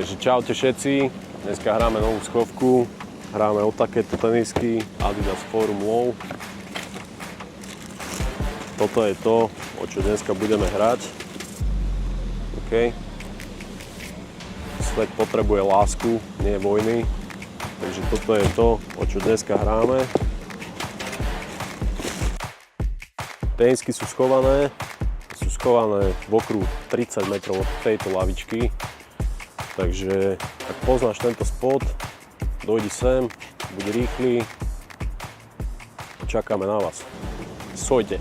Takže čaute všetci, dneska hráme novú schovku, hráme o takéto tenisky Adidas Forum Low. Toto je to, o čo dneska budeme hrať. OK. Svet potrebuje lásku, nie vojny. Takže toto je to, o čo dneska hráme. Tenisky sú schované v okruhu 30 metrov od tejto lavičky. Takže ak poznáš tento spot, dojdi sem, buď rýchly, čakáme na vás. Sojte.